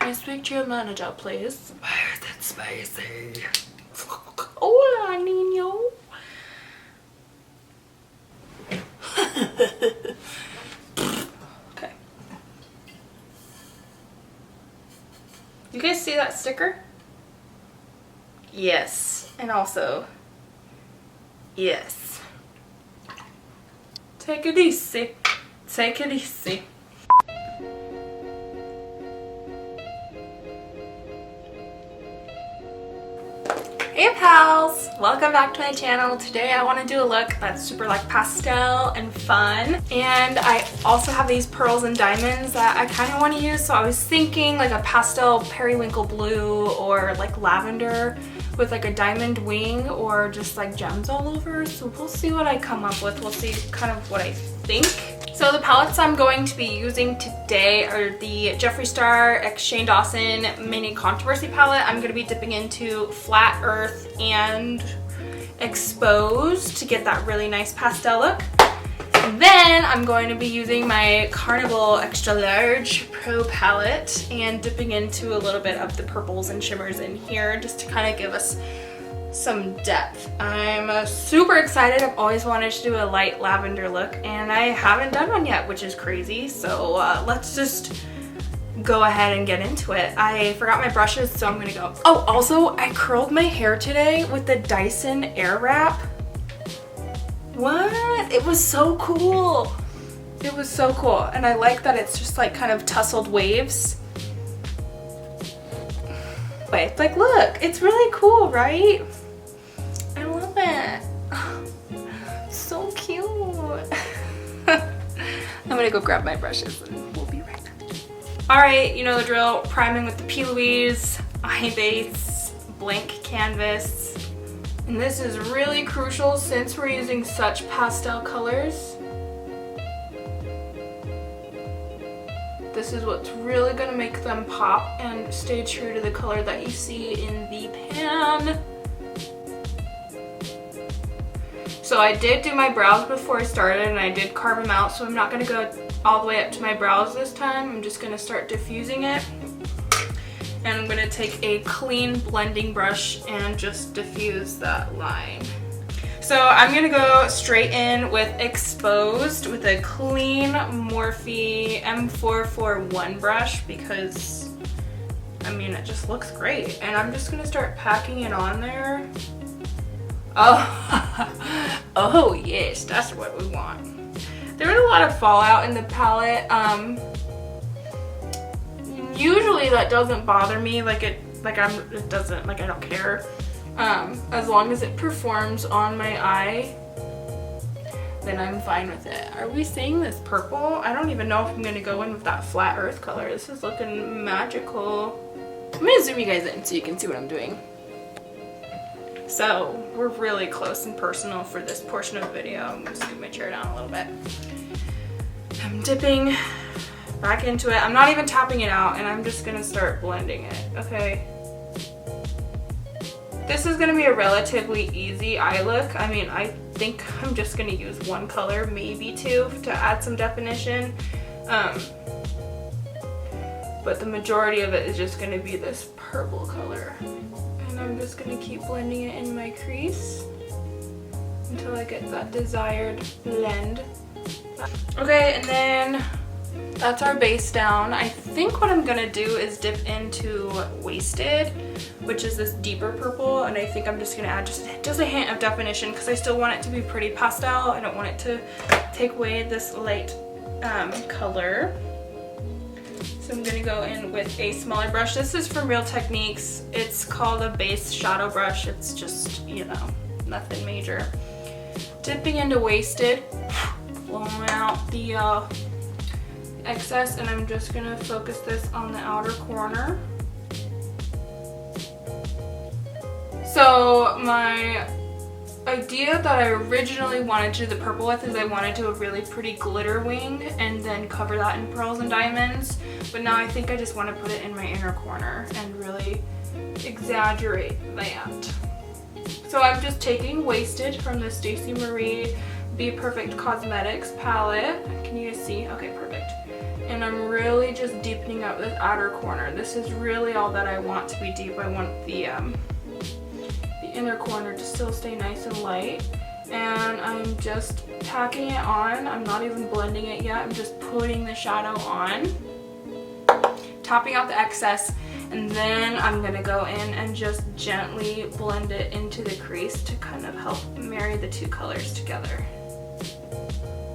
I speak to your manager, please? Why is it spicy? Hola, niño. Okay. You guys see that sticker? Yes. And also, yes. Take it easy. Take it easy. Hey pals! Welcome back to my channel. Today I want to do a look that's super like pastel and fun. And I also have these pearls and diamonds that I kind of want to use. So I was thinking like a pastel periwinkle blue or like lavender with like a diamond wing or just like gems all over. So we'll see what I come up with. We'll see kind of what I think. So the palettes I'm going to be using today are the Jeffree Star X Shane Dawson Mini Controversy palette. I'm going to be dipping into Flat Earth and Exposed to get that really nice pastel look. And then I'm going to be using my Carnival Extra Large Pro palette and dipping into a little bit of the purples and shimmers in here just to kind of give us some depth. I'm super excited. I've always wanted to do a light lavender look and I haven't done one yet, which is crazy. So let's just go ahead and get into it. I forgot my brushes, so I'm gonna go. Oh, also I curled my hair today with the Dyson Airwrap. What? It was so cool. It was so cool. And I like that it's just like kind of tussled waves. Wait, like look, it's really cool, right? I love it. So cute. I'm gonna go grab my brushes and we'll be right back. Alright, you know the drill. Priming with the P. Louise, eye base, blank canvas. And this is really crucial since we're using such pastel colors. This is what's really gonna make them pop and stay true to the color that you see in the pan. So I did do my brows before I started and I did carve them out, so I'm not gonna go all the way up to my brows this time. I'm just gonna start diffusing it. And I'm gonna take a clean blending brush and just diffuse that line. So I'm gonna go straight in with Exposed with a clean Morphe M441 brush because, I mean, it just looks great. And I'm just gonna start packing it on there. Oh, oh yes, that's what we want. There was a lot of fallout in the palette. Usually that doesn't bother me, I don't care. As long as it performs on my eye, then I'm fine with it. Are we seeing this purple? I don't even know if I'm gonna go in with that Flat Earth color. This is looking magical. I'm gonna zoom you guys in so you can see what I'm doing. So we're really close and personal for this portion of the video. I'm gonna scoot my chair down a little bit. I'm dipping back into it. I'm not even tapping it out and I'm just gonna start blending it, okay? This is gonna be a relatively easy eye look. I mean, I think I'm just gonna use one color, maybe two, to add some definition. But the majority of it is just gonna be this purple color. And I'm just gonna keep blending it in my crease until I get that desired blend. Okay, and then that's our base down. I think what I'm gonna do is dip into Wasted, which is this deeper purple, and I think I'm just gonna add just a hint of definition because I still want it to be pretty pastel. I don't want it to take away this light color. So I'm gonna go in with a smaller brush. This is from Real Techniques. It's called a base shadow brush. It's just, you know, nothing major. Dipping into Wasted, blowing out the excess, and I'm just gonna focus this on the outer corner. So my idea that I originally wanted to do the purple with is I wanted to do a really pretty glitter wing and then cover that in pearls and diamonds, but now I think I just want to put it in my inner corner and really exaggerate that. So I'm just taking Wasted from the Stacey Marie Be Perfect Cosmetics palette. Can you guys see? Okay, perfect. And I'm really just deepening up this outer corner. This is really all that I want to be deep. I want the inner corner to still stay nice and light. And I'm just packing it on. I'm not even blending it yet. I'm just putting the shadow on, topping out the excess, and then I'm gonna go in and just gently blend it into the crease to kind of help marry the two colors together.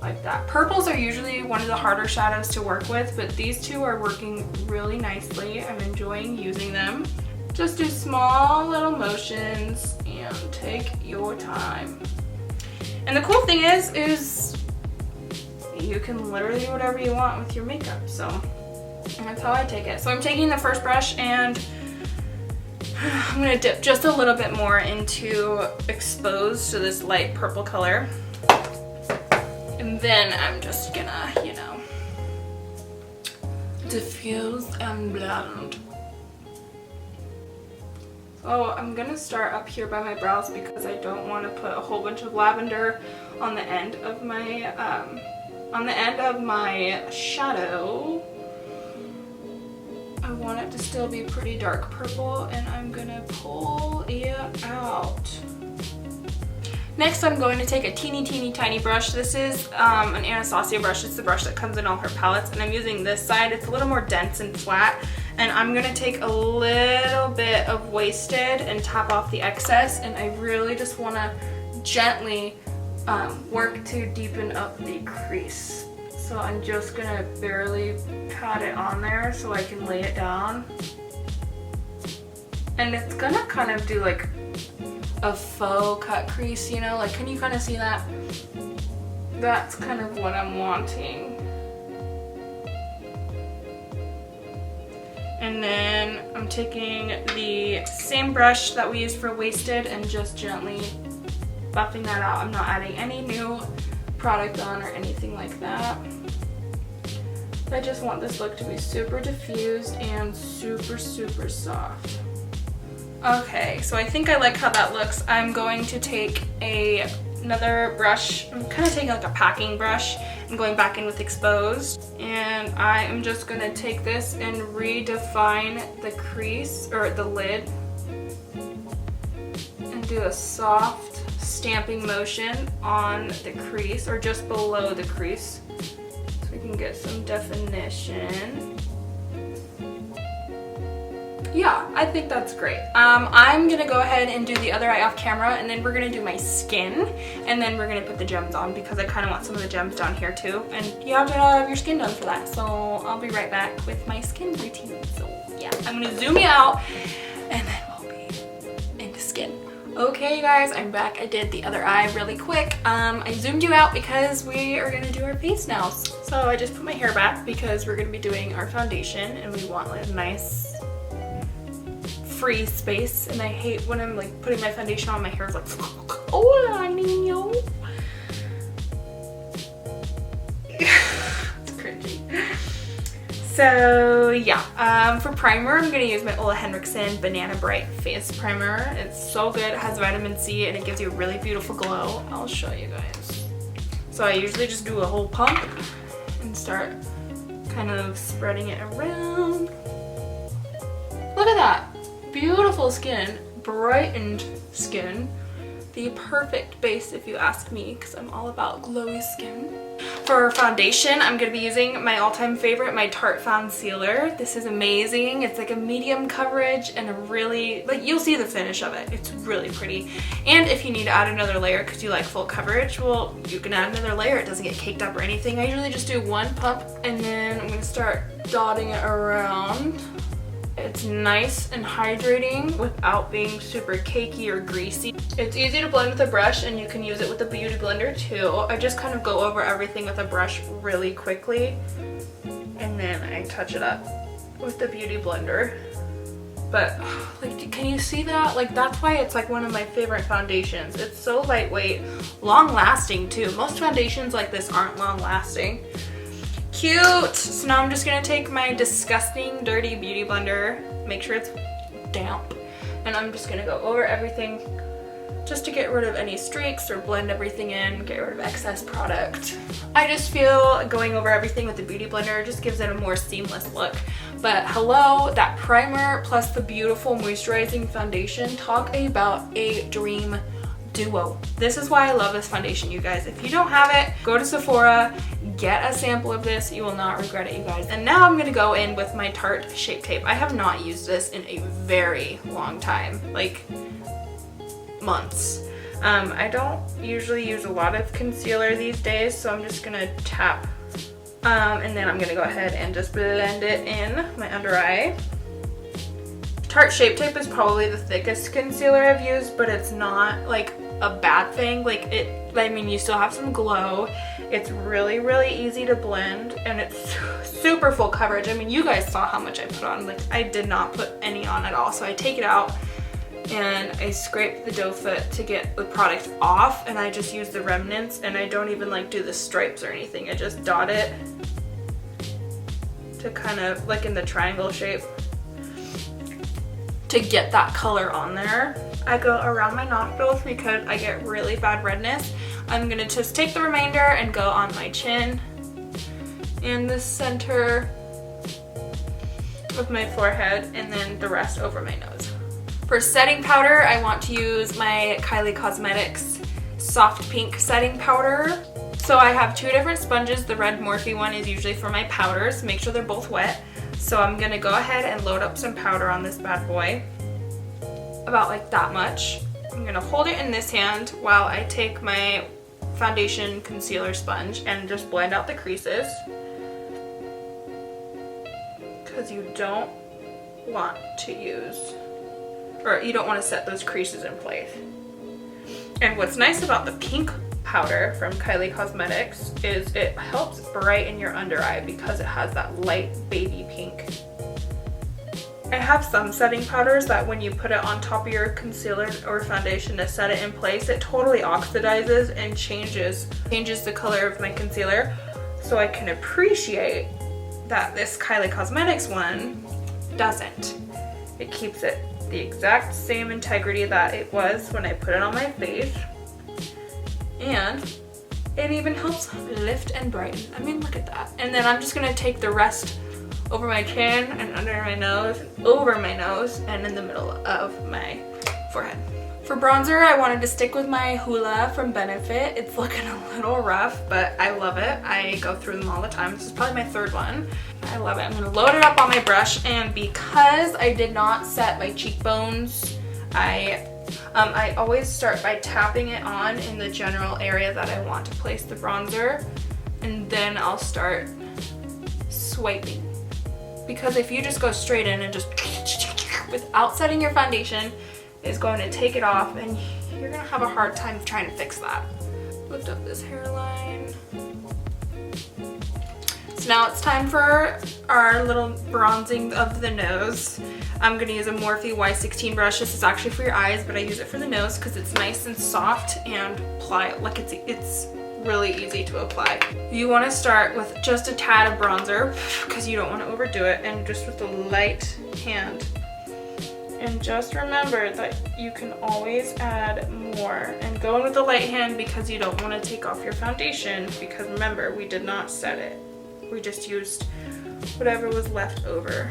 Like that. Purples are usually one of the harder shadows to work with, but these two are working really nicely. I'm enjoying using them. Just do small little motions and take your time. And the cool thing is you can literally do whatever you want with your makeup. So that's how I take it. So I'm taking the first brush and I'm gonna dip just a little bit more into Exposed, so this light purple color. And then I'm just gonna, you know, diffuse and blend. So I'm gonna start up here by my brows because I don't want to put a whole bunch of lavender on the end of my shadow. I want it to still be pretty dark purple, and I'm gonna pull it out. Next, I'm going to take a teeny tiny brush. This is an Anastasia brush. It's the brush that comes in all her palettes, and I'm using this side. It's a little more dense and flat, and I'm gonna take a little bit of Wasted and tap off the excess, and I really just wanna gently work to deepen up the crease. So I'm just gonna barely pat it on there so I can lay it down. And it's gonna kind of do like a faux cut crease, you know, like, can you kind of see that? That's kind of what I'm wanting. And then I'm taking the same brush that we used for Wasted and just gently buffing that out. I'm not adding any new product on or anything like that. I just want this look to be super diffused and super soft. Okay, so I think I like how that looks. I'm going to take another brush. I'm kind of taking like a packing brush and going back in with Exposed. And I am just going to take this and redefine the crease, or the lid, and do a soft stamping motion on the crease, or just below the crease, so we can get some definition. Yeah, I think that's great. I'm gonna go ahead and do the other eye off camera, and then we're gonna do my skin, and then we're gonna put the gems on because I kind of want some of the gems down here too, and you have to have your skin done for that. So I'll be right back with my skin routine. So yeah, I'm gonna zoom you out, and then we'll be into skin. Okay, you guys, I'm back. I did the other eye really quick. I zoomed you out because we are gonna do our face now. So I just put my hair back because we're gonna be doing our foundation, and we want like a nice free space, and I hate when I'm like putting my foundation on, my hair's like, hola niño. It's cringy. So yeah, for primer, I'm gonna use my Ole Henriksen Banana Bright Face Primer. It's so good, it has vitamin C, and it gives you a really beautiful glow. I'll show you guys. So I usually just do a whole pump and start kind of spreading it around. Look at that. Beautiful skin, brightened skin, the perfect base if you ask me, because I'm all about glowy skin. For foundation, I'm going to be using my all-time favorite, my Tarte Concealer. This is amazing. It's like a medium coverage and a really, like, you'll see the finish of it. It's really pretty. And if you need to add another layer because you like full coverage, well, you can add another layer. It doesn't get caked up or anything. I usually just do one pump, and then I'm going to start dotting it around. It's nice and hydrating without being super cakey or greasy. It's easy to blend with a brush, and you can use it with a beauty blender too. I just kind of go over everything with a brush really quickly, and then I touch it up with the beauty blender. But like, can you see that? Like, that's why it's like one of my favorite foundations. It's so lightweight, long lasting too. Most foundations like this aren't long lasting. Cute! So now I'm just gonna take my disgusting dirty beauty blender, make sure it's damp, and I'm just gonna go over everything just to get rid of any streaks or blend everything in, get rid of excess product. I just feel going over everything with the Beauty Blender just gives it a more seamless look. But hello, that primer plus the beautiful moisturizing foundation, talk about a dream duo. This is why I love this foundation, you guys. If you don't have it, go to Sephora, get a sample of this. You will not regret it, you guys. And now I'm gonna go in with my Tarte Shape Tape. I have not used this in a very long time, like months. I don't usually use a lot of concealer these days, so I'm just gonna tap and then I'm gonna go ahead and just blend it in my under eye. Tarte Shape Tape is probably the thickest concealer I've used, but it's not like a bad thing. Like I mean, you still have some glow. It's really, really easy to blend, and it's super full coverage. I mean, you guys saw how much I put on. Like, I did not put any on at all. So I take it out and I scrape the doe foot to get the product off, and I just use the remnants, and I don't even like do the stripes or anything. I just dot it to kind of like in the triangle shape to get that color on there. I go around my nostrils because I get really bad redness. I'm gonna just take the remainder and go on my chin and the center of my forehead, and then the rest over my nose. For setting powder, I want to use my Kylie Cosmetics Soft Pink Setting Powder. So I have two different sponges. The red Morphe one is usually for my powders. Make sure they're both wet. So I'm gonna go ahead and load up some powder on this bad boy. About like that much. I'm gonna hold it in this hand while I take my foundation concealer sponge and just blend out the creases, because you don't want to use, or you don't want to set those creases in place. And what's nice about the pink powder from Kylie Cosmetics is it helps brighten your under eye because it has that light baby pink. I have some setting powders that when you put it on top of your concealer or foundation to set it in place, it totally oxidizes and changes the color of my concealer. So I can appreciate that this Kylie Cosmetics one doesn't. It keeps it the exact same integrity that it was when I put it on my face. And it even helps lift and brighten. I mean, look at that. And then I'm just gonna take the rest over my chin and under my nose, and over my nose, and in the middle of my forehead. For bronzer, I wanted to stick with my Hoola from Benefit. It's looking a little rough, but I love it. I go through them all the time. This is probably my third one. I love it. I'm gonna load it up on my brush, and because I did not set my cheekbones, I always start by tapping it on in the general area that I want to place the bronzer, and then I'll start swiping. Because if you just go straight in and just without setting your foundation, it's going to take it off, and you're gonna have a hard time trying to fix that. Lift up this hairline. So now it's time for our little bronzing of the nose. I'm gonna use a Morphe Y16 brush. This is actually for your eyes, but I use it for the nose because it's nice and soft and pliable. Like it's really easy to apply. You want to start with just a tad of bronzer because you don't want to overdo it, and just with a light hand. And just remember that you can always add more, and go in with the light hand because you don't want to take off your foundation, because remember, we did not set it. We just used whatever was left over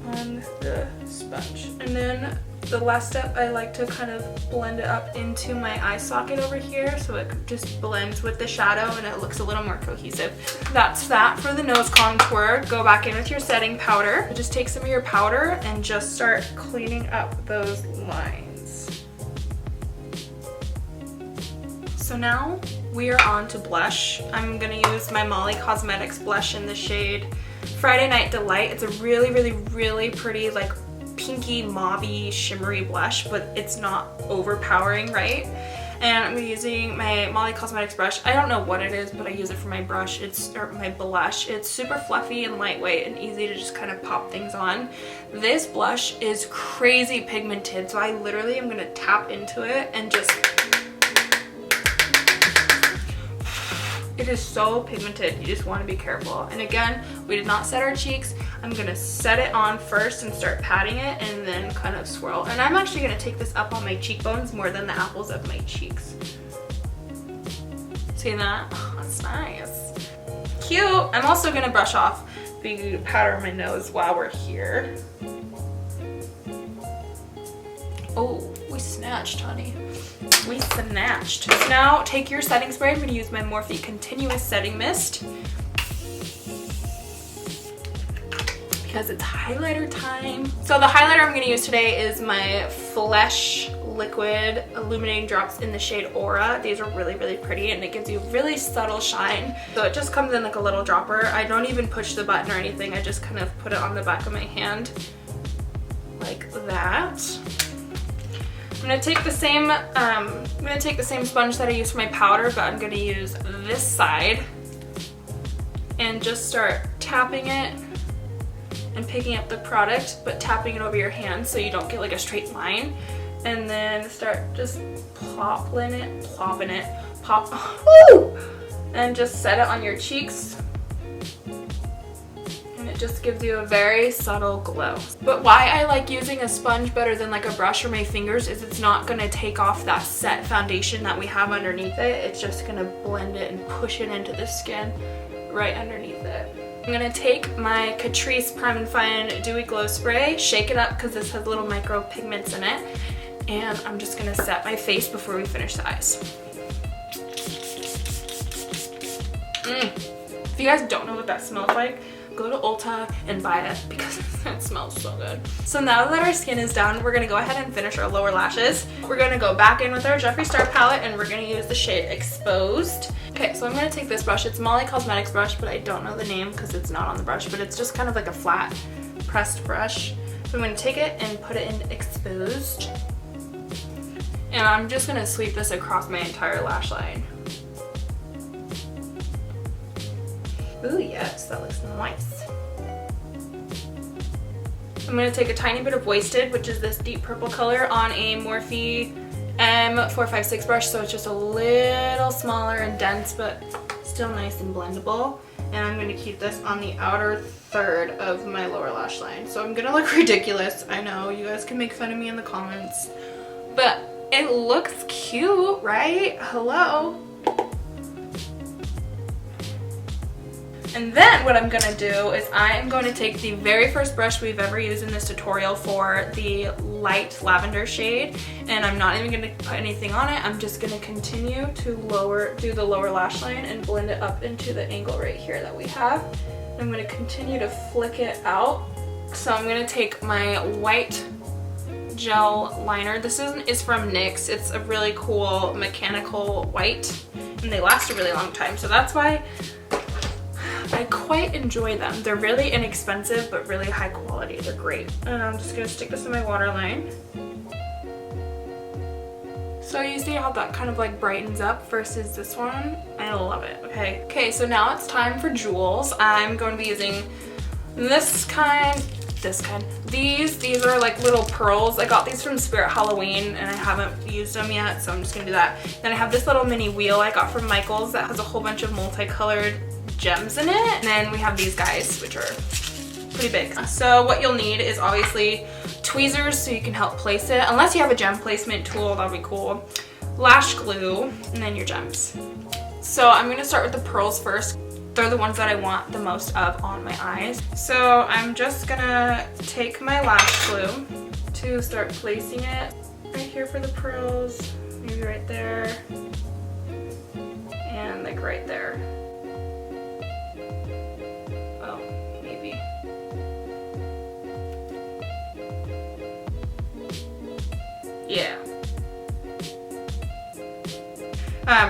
on the sponge. And then the last step, I like to kind of blend it up into my eye socket over here so it just blends with the shadow and it looks a little more cohesive. That's that for the nose contour. Go back in with your setting powder. Just take some of your powder and just start cleaning up those lines. So now we are on to blush. I'm gonna use my Molly Cosmetics blush in the shade Friday Night Delight. It's a really, really, really pretty, like pinky, mauvey, shimmery blush, but it's not overpowering, right? And I'm using my Molly Cosmetics brush. I don't know what it is, but I use it for my brush. Or my blush. It's super fluffy and lightweight and easy to just kind of pop things on. This blush is crazy pigmented, so I literally am gonna tap into it and just It is so pigmented, you just want to be careful. And again, we did not set our cheeks. I'm gonna set it on first and start patting it and then kind of swirl. And I'm actually gonna take this up on my cheekbones more than the apples of my cheeks. See that? Oh, that's nice. Cute. I'm also gonna brush off the powder on my nose while we're here. Oh, we snatched, honey. We snatched. So now take your setting spray. I'm gonna use my Morphe Continuous Setting Mist because it's highlighter time. So the highlighter I'm gonna use today is my Lash Liquid Illuminating Drops in the shade Aura. These are really, really pretty and it gives you really subtle shine. So it just comes in like a little dropper. I don't even push the button or anything. I just kind of put it on the back of my hand like that. I'm gonna take the same sponge that I used for my powder, but I'm gonna use this side and just start tapping it and picking up the product, but tapping it over your hand so you don't get like a straight line. And then start just plopping it, woo! And just set it on your cheeks. And it just gives you a very subtle glow. But why I like using a sponge better than like a brush or my fingers is it's not gonna take off that set foundation that we have underneath it. It's just gonna blend it and push it into the skin right underneath it. I'm gonna take my Catrice Prime and Fine Dewy Glow Spray, shake it up because this has little micro pigments in it, and I'm just gonna set my face before we finish the eyes. If you guys don't know what that smells like, go to Ulta and buy it because it smells so good. So now that our skin is done, we're gonna go ahead and finish our lower lashes. We're gonna go back in with our Jeffree Star palette and we're gonna use the shade Exposed. Okay, so I'm gonna take this brush. It's Molly Cosmetics brush, but I don't know the name because it's not on the brush, but it's just kind of like a flat pressed brush. So I'm gonna take it and put it in Exposed. And I'm just gonna sweep this across my entire lash line. Ooh, yes, that looks nice. I'm going to take a tiny bit of Wasted, which is this deep purple color, on a Morphe M456 brush, so it's just a little smaller and dense, but still nice and blendable. And I'm going to keep this on the outer third of my lower lash line. So I'm going to look ridiculous. I know, you guys can make fun of me in the comments, but it looks cute, right? Hello? And then what I'm gonna do is I am going to take the very first brush we've ever used in this tutorial for the light lavender shade, and I'm not even gonna put anything on it. I'm just gonna continue to do the lower lash line and blend it up into the angle right here that we have. I'm gonna continue to flick it out. So I'm gonna take my white gel liner. This is from NYX. It's a really cool mechanical white, and they last a really long time. So that's why I quite enjoy them. They're really inexpensive, but really high quality. They're great. And I'm just gonna stick this in my waterline. So you see how that kind of like brightens up versus this one? I love it, okay? Okay, so now it's time for jewels. I'm going to be using this kind. These are like little pearls. I got these from Spirit Halloween and I haven't used them yet, so I'm just gonna do that. Then I have this little mini wheel I got from Michaels that has a whole bunch of multicolored gems in it. And then we have these guys, which are pretty big. So what you'll need is obviously tweezers so you can help place it. Unless you have a gem placement tool, that'd be cool. Lash glue, and then your gems. So I'm gonna start with the pearls first. They're the ones that I want the most of on my eyes. So I'm just gonna take my lash glue to start placing it right here for the pearls, maybe right there, and like right there. Oh, maybe. Yeah.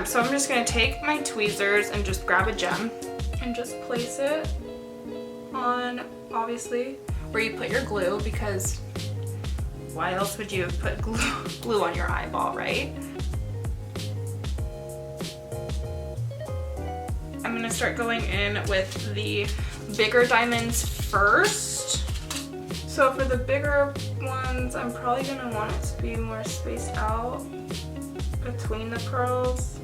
So I'm just gonna take my tweezers and just grab a gem and just place it on, obviously, where you put your glue, because why else would you put glue on your eyeball, right? I'm gonna start going in with the bigger diamonds first. So for the bigger ones, I'm probably gonna want it to be more spaced out between the pearls.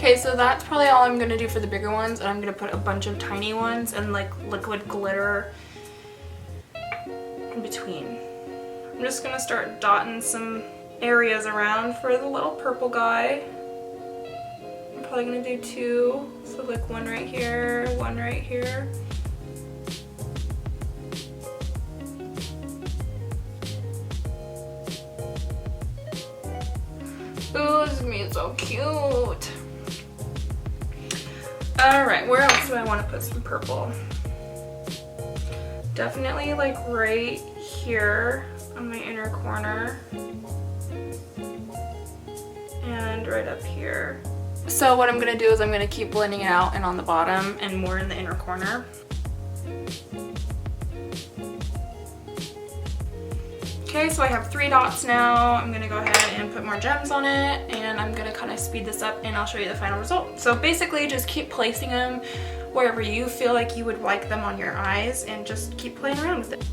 Okay, so that's probably all I'm gonna do for the bigger ones, and I'm gonna put a bunch of tiny ones and like liquid glitter in between. I'm just gonna start dotting some areas around for the little purple guy. I'm probably gonna do 2, so like one right here, one right here. Ooh, this is gonna be so cute. Alright, where else do I want to put some purple? Definitely like right here on my inner corner. And right up here. So what I'm going to do is I'm going to keep blending it out and on the bottom and more in the inner corner. Okay, so I have 3 dots now. I'm going to go ahead and put more gems on it, and I'm going to kind of speed this up and I'll show you the final result. So basically just keep placing them wherever you feel like you would like them on your eyes and just keep playing around with it.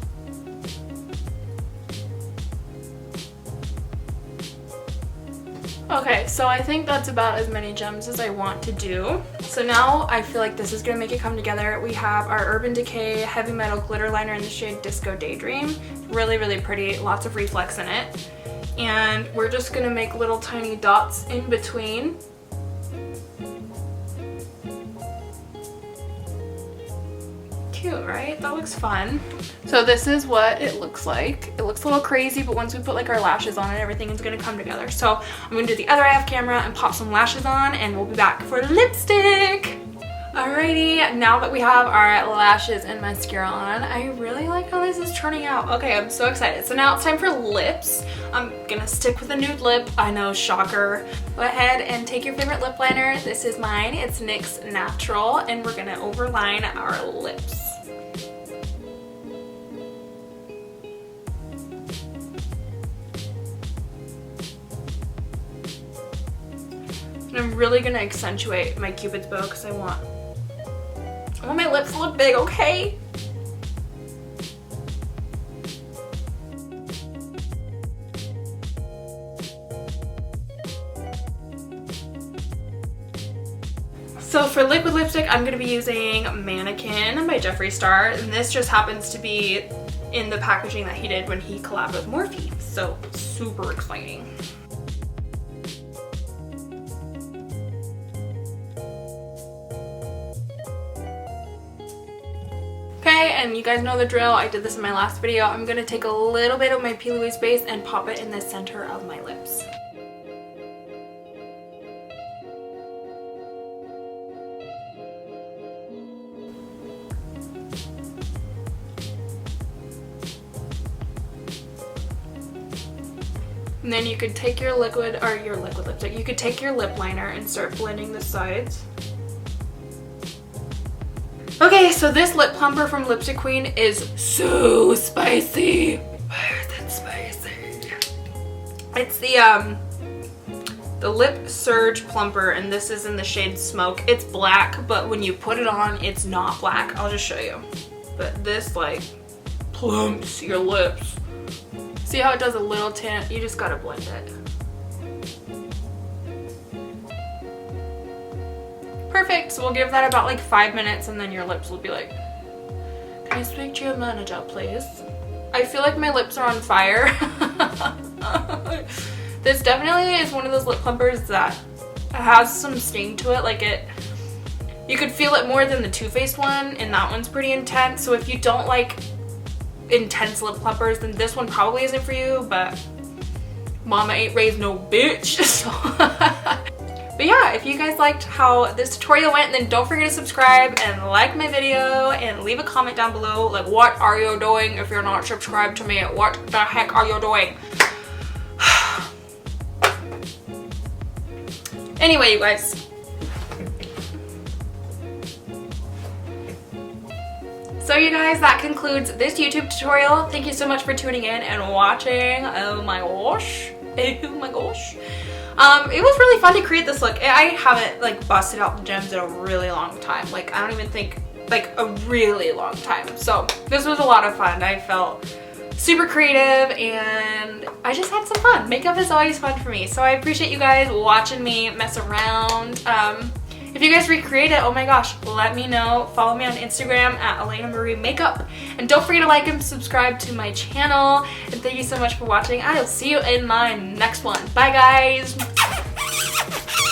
Okay, so I think that's about as many gems as I want to do. So now I feel like this is going to make it come together. We have our Urban Decay Heavy Metal Glitter Liner in the shade Disco Daydream. Really, really pretty. Lots of reflex in it. And we're just going to make little tiny dots in between. Cute, right? That looks fun. So this is what it looks like. It looks a little crazy, but once we put like our lashes on and everything, it's gonna come together. So I'm gonna do the other eye off camera and pop some lashes on, and we'll be back for lipstick. Alrighty, now that we have our lashes and mascara on, I really like how this is turning out. Okay, I'm so excited. So now it's time for lips. I'm gonna stick with a nude lip. I know, shocker. Go ahead and take your favorite lip liner. This is mine. It's NYX Natural, and we're gonna overline our lips. And I'm really gonna accentuate my Cupid's bow because I want my lips to look big, okay? So for liquid lipstick, I'm gonna be using Mannequin by Jeffree Star, and this just happens to be in the packaging that he did when he collabed with Morphe. So super exciting. Okay, and you guys know the drill. I did this in my last video. I'm gonna take a little bit of my P. Louise base and pop it in the center of my lips. And then you could take your liquid lipstick. You could take your lip liner and start blending the sides. Okay, so this lip plumper from Lipstick Queen is so spicy. Why is it spicy? It's the Lip Surge Plumper, and this is in the shade Smoke. It's black, but when you put it on, it's not black. I'll just show you. But this like plumps your lips. See how it does a little tint? You just gotta blend it. Perfect, so we'll give that about like 5 minutes, and then your lips will be like, can I speak to your manager, please? I feel like my lips are on fire. This definitely is one of those lip plumpers that has some sting to it. Like you could feel it more than the Too Faced one, and that one's pretty intense. So if you don't like intense lip plumpers, then this one probably isn't for you, but mama ain't raised no bitch. So but yeah, if you guys liked how this tutorial went, then don't forget to subscribe and like my video and leave a comment down below. Like, what are you doing if you're not subscribed to me? What the heck are you doing? Anyway, you guys. So you guys, that concludes this YouTube tutorial. Thank you so much for tuning in and watching. Oh my gosh. Oh my gosh. It was really fun to create this look. I haven't like busted out the gems in a really long time. Like, I don't even think, like, a really long time. So this was a lot of fun. I felt super creative, and I just had some fun. Makeup is always fun for me, so I appreciate you guys watching me mess around. If you guys recreate it, oh my gosh, let me know. Follow me on Instagram at Elena Marie Makeup. And don't forget to like and subscribe to my channel. And thank you so much for watching. I will see you in my next one. Bye guys.